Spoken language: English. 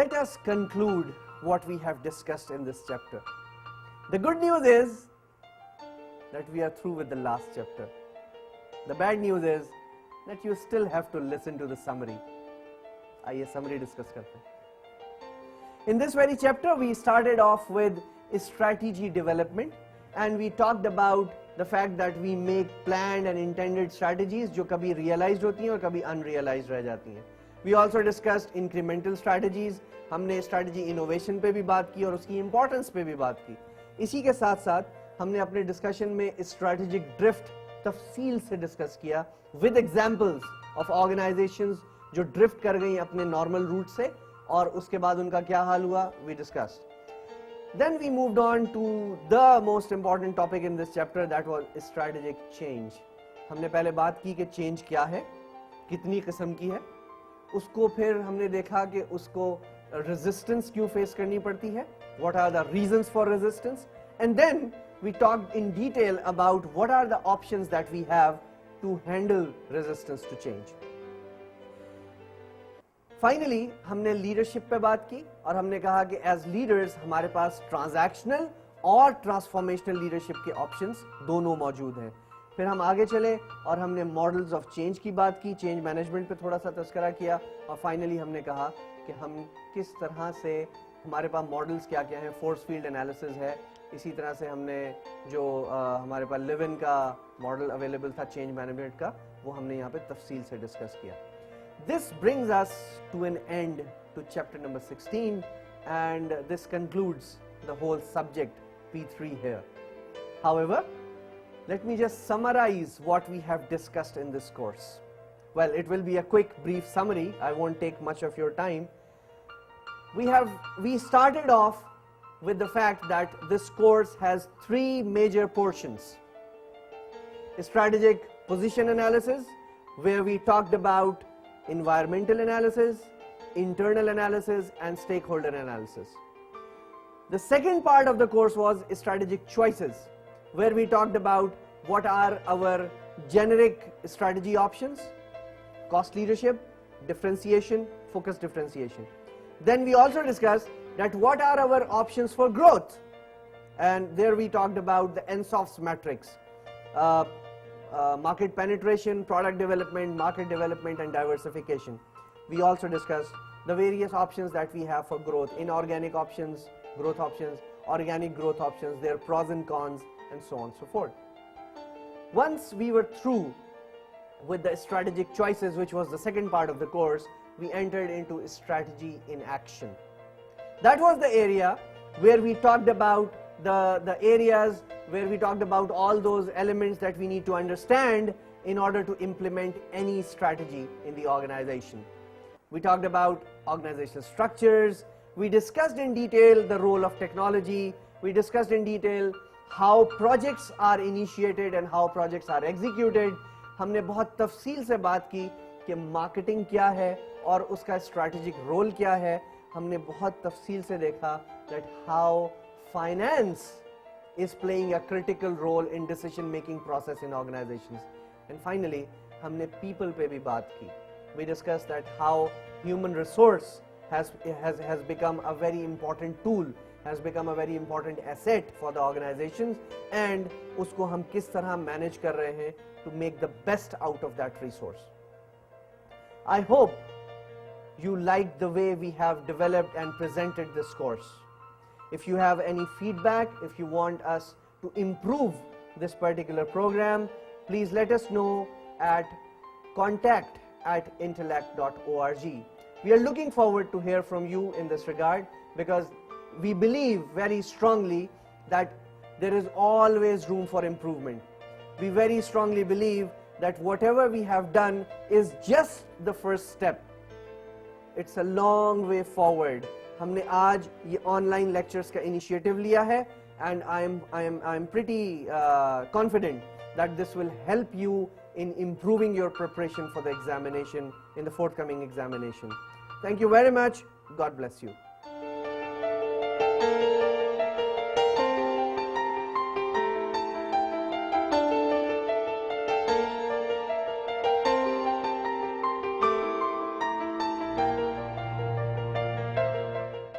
let us conclude what we have discussed in this chapter. The good news is that we are through with the last chapter. The bad news is that you still have to listen to the summary. आइए summary discuss करते हैं. In this very chapter, we started off with strategy development, and we talked about the fact that we make planned and intended strategies जो कभी realized होती हैं और कभी unrealized रह जाती हैं. We also discussed incremental strategies. हमने strategy innovation पे भी बात की और उसकी importance पे भी बात की. इसी के साथ साथ हमने अपने discussion में strategic drift तफसील से discuss किया with examples of organizations जो drift कर गई अपने normal route से और उसके बाद उनका क्या हाल हुआ, we discussed. Then we moved on to the most important topic in this chapter, that was strategic change. हमने पहले बात की कि change क्या है, कितनी किस्म की है, उसको फिर हमने देखा कि उसको resistance क्यों face करनी पड़ती है, what are the reasons for resistance, and then we talked in detail about what are the options that we have to handle resistance to change. Finally, हमने leadership पे बात की और हमने कहा कि as leaders हमारे पास transactional और transformational leadership के options दोनों मौजूद हैं. फिर हम आगे चले और हमने models of change की बात की, change management पे थोड़ा सा तस्करा किया और finally हमने कहा कि हम किस तरह से हमारे पास models क्या क्या हैं, force field analysis है, इसी तरह से हमने जो हमारे पास live-in का model available था change management का, वो हमने यहाँ पे तफसील से discuss किया. This brings us to an end to chapter number 16, and this concludes the whole subject P3 here. However, let me just summarize what we have discussed in this course. Well, it will be a quick brief summary. I won't take much of your time. We started off with the fact that this course has three major portions. Strategic position analysis, where we talked about environmental analysis, internal analysis, and stakeholder analysis. The second part of the course was strategic choices, where we talked about what are our generic strategy options, cost leadership, differentiation, focus differentiation. Then we also discussed that what are our options for growth, and there we talked about the NSOF's matrix. Market penetration, product development, market development, and diversification. We also discussed the various options that we have for growth, inorganic options, growth options, organic growth options, their pros and cons, and so on and so forth. Once we were through with the strategic choices, which was the second part of the course, we entered into strategy in action. That was the area where we talked about the areas where we talked about all those elements that we need to understand in order to implement any strategy in the organization. We talked about organizational structures, we discussed in detail the role of technology, we discussed in detail how projects are initiated and how projects are executed. हमने बहुत तफसील से बात की कि marketing क्या है और उसका स्ट्रैटेजिक रोल क्या है. हमने बहुत तफसील से देखा that how finance is playing a critical role in decision making process in organizations. And finally, हमने people पे भी बात की. We discussed that how human resource has become a very important tool, has become a very important asset for the organizations, and उसको हम किस तरह manage कर रहे हैं to make the best out of that resource. I hope you liked the way we have developed and presented this course. If you have any feedback, if you want us to improve this particular program, please let us know at contact@intellect.org. We are looking forward to hear from you in this regard, because we believe very strongly that there is always room for improvement. We very strongly believe that whatever we have done is just the first step. It's a long way forward. हमने आज ये online lectures का initiative लिया है, and I am pretty confident that this will help you in improving your preparation for the examination in the forthcoming examination. Thank you very much. God bless you.